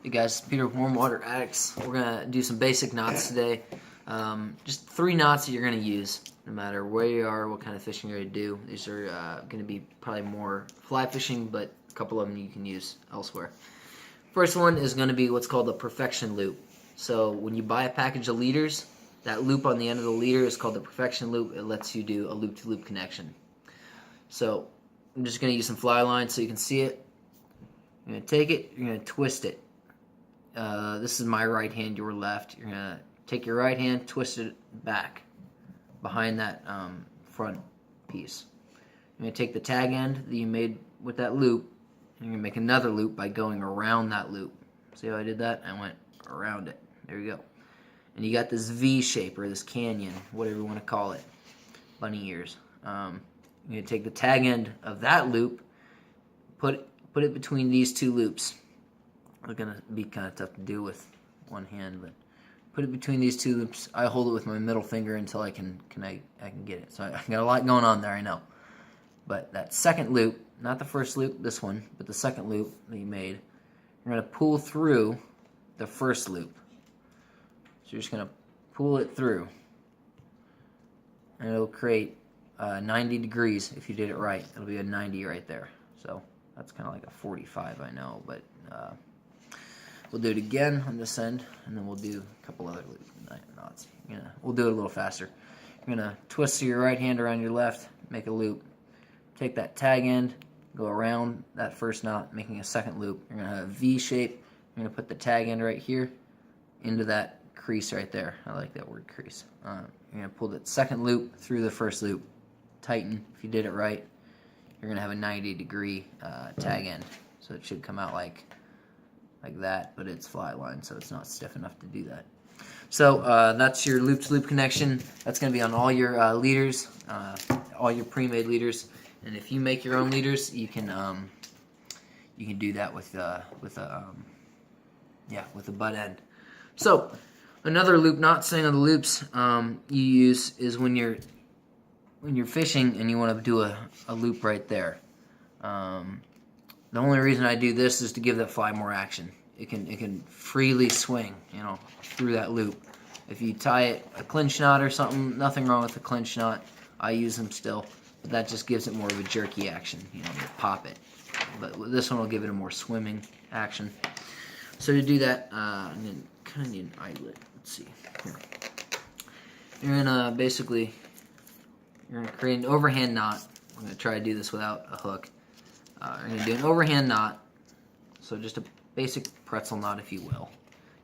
Hey guys, Peter with Warm Water Addicts. We're going to do some basic knots today. Just 3 knots that you're going to use no matter where you are, what kind of fishing you're going to do. These are going to be probably more fly fishing, but a couple of them you can use elsewhere. First one is going to be what's called a perfection loop. So when you buy a package of leaders, that loop on the end of the leader is called the perfection loop. It lets you do a loop-to-loop connection. So I'm just going to use some fly line so you can see it. You're going to take it, you're going to twist it. This is my right hand, your left. You're going to take your right hand, twist it back behind that front piece. You're going to take the tag end that you made with that loop, and you're going to make another loop by going around that loop. See how I did that? I went around it. There you go. And you got this V shape, or this canyon, whatever you want to call it. Bunny ears. You're going to take the tag end of that loop, put it between these 2 loops. It's going to be kind of tough to do with one hand, but put it between these 2 loops. I hold it with my middle finger until I can get it. So I got a lot going on there, I know. But that second loop, not the first loop, this one, but the second loop that you made, you're going to pull through the first loop. So you're just going to pull it through, and it'll create 90 degrees if you did it right. It'll be a 90 right there. So that's kind of like a 45, I know, but we'll do it again on this end, and then we'll do a couple other knots. We'll do it a little faster. You're going to twist your right hand around your left, make a loop. Take that tag end, go around that first knot, making a second loop. You're going to have a V shape. You're going to put the tag end right here into that crease right there. I like that word, crease. You're going to pull that second loop through the first loop. Tighten. If you did it right, you're going to have a 90-degree tag end. So it should come out like that, but it's fly line, so it's not stiff enough to do that. So that's your loop-to-loop connection. That's going to be on all your leaders, all your pre-made leaders. And if you make your own leaders, you can do that with a butt end. So another loop knot, staying on the loops, you use is when you're fishing and you want to do a loop right there. The only reason I do this is to give that fly more action. It can freely swing, through that loop. If you tie a clinch knot or something, nothing wrong with a clinch knot. I use them still, but that just gives it more of a jerky action. You pop it. But this one will give it a more swimming action. So to do that, I'm gonna kind of need an eyelet. Let's see here. You're gonna create an overhand knot. I'm gonna try to do this without a hook. You're going to do an overhand knot, so just a basic pretzel knot, if you will.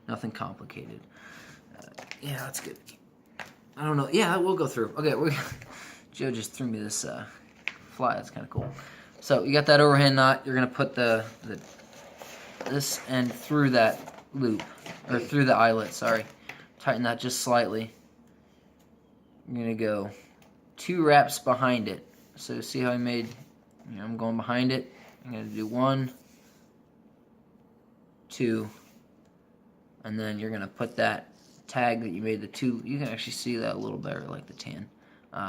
Nothing complicated. Yeah, that's good. I don't know. Yeah, we'll go through. Okay, Joe just threw me this fly. That's kind of cool. So you got that overhand knot. You're going to put this end through that loop, or through the eyelet, sorry. Tighten that just slightly. You're going to go 2 wraps behind it. So see how I made... I'm going behind it. I'm going to do 1, 2, and then you're going to put that tag that you made the 2. You can actually see that a little better, like the tan.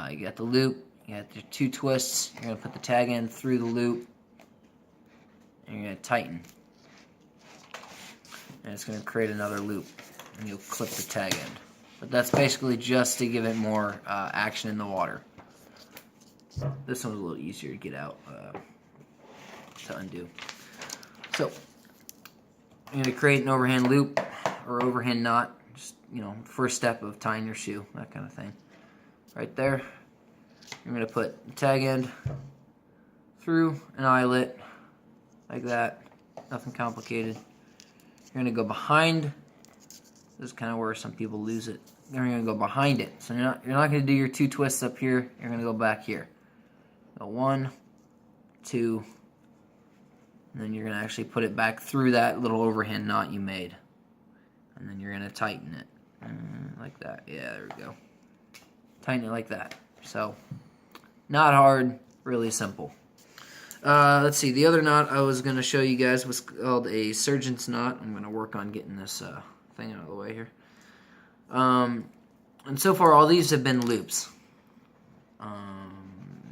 You got the loop. You got your 2 twists. You're going to put the tag end through the loop, and you're going to tighten. And it's going to create another loop, and you'll clip the tag end. But that's basically just to give it more action in the water. This one's a little easier to get out, to undo. So, I'm going to create an overhand loop, or overhand knot, just, first step of tying your shoe, that kind of thing. Right there, you're going to put the tag end through an eyelet, like that, nothing complicated. You're going to go behind, this is kind of where some people lose it. Then you're going to go behind it. So you're not going to do your 2 twists up here, you're going to go back here. Go 1, 2, and then you're going to actually put it back through that little overhand knot you made. And then you're going to tighten it. Like that. Yeah, there we go. Tighten it like that. So, not hard, really simple. Let's see, the other knot I was going to show you guys was called a surgeon's knot. I'm going to work on getting this thing out of the way here. And so far, all these have been loops.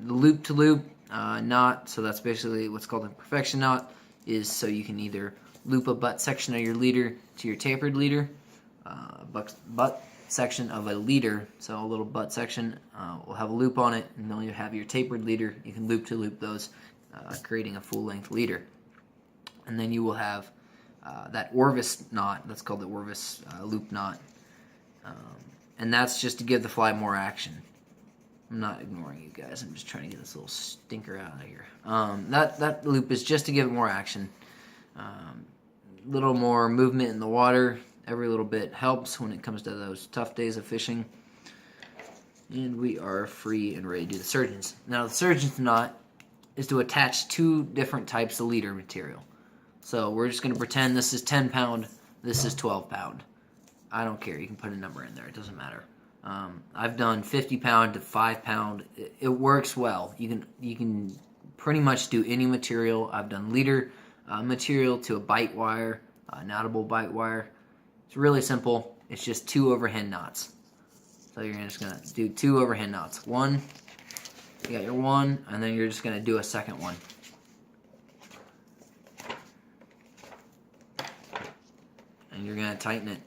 The loop-to-loop knot, so that's basically what's called a perfection knot, is so you can either loop a butt section of your leader to your tapered leader. Butt section of a leader, so a little butt section will have a loop on it, and then you have your tapered leader. You can loop to loop those, creating a full-length leader. And then you will have that Orvis knot. That's called the Orvis loop knot. And that's just to give the fly more action. I'm not ignoring you guys. I'm just trying to get this little stinker out of here. That loop is just to give it more action. Little more movement in the water. Every little bit helps when it comes to those tough days of fishing. And we are free and ready to do the surgeons. Now the surgeon's knot is to attach 2 different types of leader material. So we're just going to pretend this is 10 pound, this is 12 pound. I don't care. You can put a number in there. It doesn't matter. I've done 50 pound to 5 pound. It works well. You can pretty much do any material. I've done leader material to a bite wire, knottable bite wire. It's really simple. It's just 2 overhand knots. So you're just going to do 2 overhand knots. One, you got your one, and then you're just going to do a second one. And you're going to tighten it.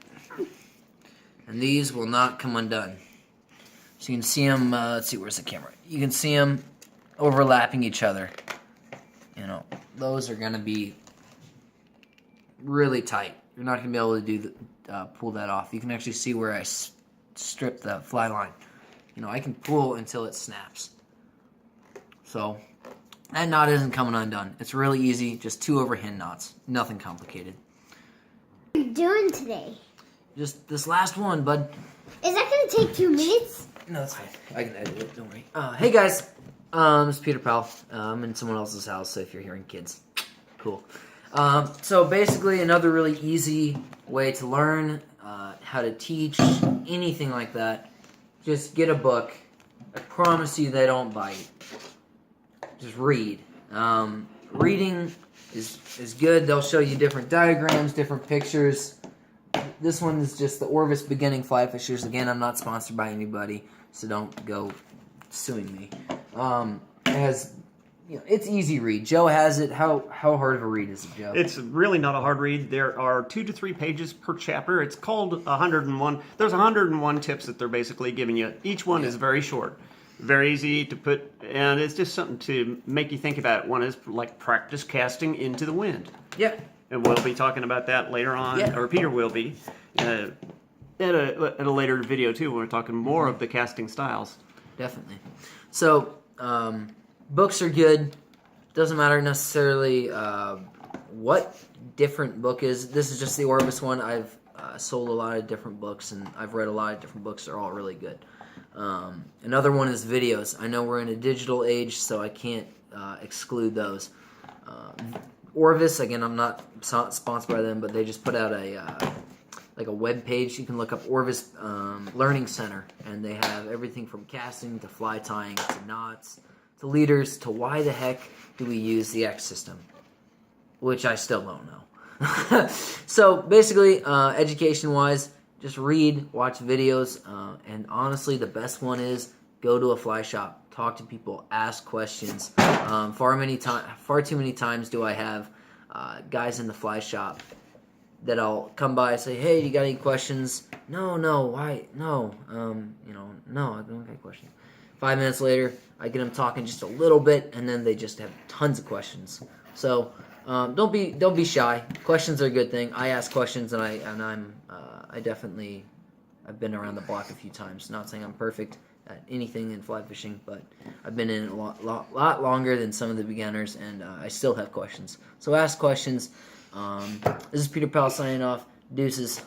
And these will not come undone. So you can see them, let's see, where's the camera? You can see them overlapping each other. You know, those are going to be really tight. You're not going to be able to do pull that off. You can actually see where I strip the fly line. You know, I can pull until it snaps. So that knot isn't coming undone. It's really easy, just 2 overhand knots. Nothing complicated. What are you doing today? Just this last one, bud. Is that going to take 2 minutes? No, that's fine. I can edit it, don't worry. Hey guys, this is Peter Powell. I'm in someone else's house, so if you're hearing kids, cool. So basically another really easy way to learn how to teach anything like that, just get a book. I promise you they don't bite. Just read. Reading is good. They'll show you different diagrams, different pictures. This one is just the Orvis Beginning Fly Fishers. Again, I'm not sponsored by anybody, so don't go suing me. It has, you know, it's easy read. Joe has it. How hard of a read is it, Joe? It's really not a hard read. There are 2 to 3 pages per chapter. It's called 101. There's 101 tips that they're basically giving you. Each one is very short, very easy to put, and it's just something to make you think about. One is like practice casting into the wind. Yeah. And we'll be talking about that later on, or Peter will be, at a later video too, when we're talking more of the casting styles. Definitely. So, books are good. Doesn't matter necessarily what different book is. This is just the Orvis one. I've sold a lot of different books, and I've read a lot of different books. They're all really good. Another one is videos. I know we're in a digital age, so I can't exclude those. Orvis, again, I'm not sponsored by them, but they just put out like a web page. You can look up Orvis Learning Center, and they have everything from casting to fly tying to knots to leaders to why the heck do we use the X system, which I still don't know. So basically, education-wise, just read, watch videos, and honestly, the best one is go to a fly shop. Talk to people, ask questions. Far too many times do I have guys in the fly shop that I'll come by and say, "Hey, you got any questions?" No, why? No, no, I don't got questions. 5 minutes later, I get them talking just a little bit, and then they just have tons of questions. So don't be shy. Questions are a good thing. I ask questions, and I definitely I've been around the block a few times. Not saying I'm perfect at anything in fly fishing, but I've been in it a lot longer than some of the beginners, and I still have questions. So ask questions. This is Peter Powell signing off. Deuces.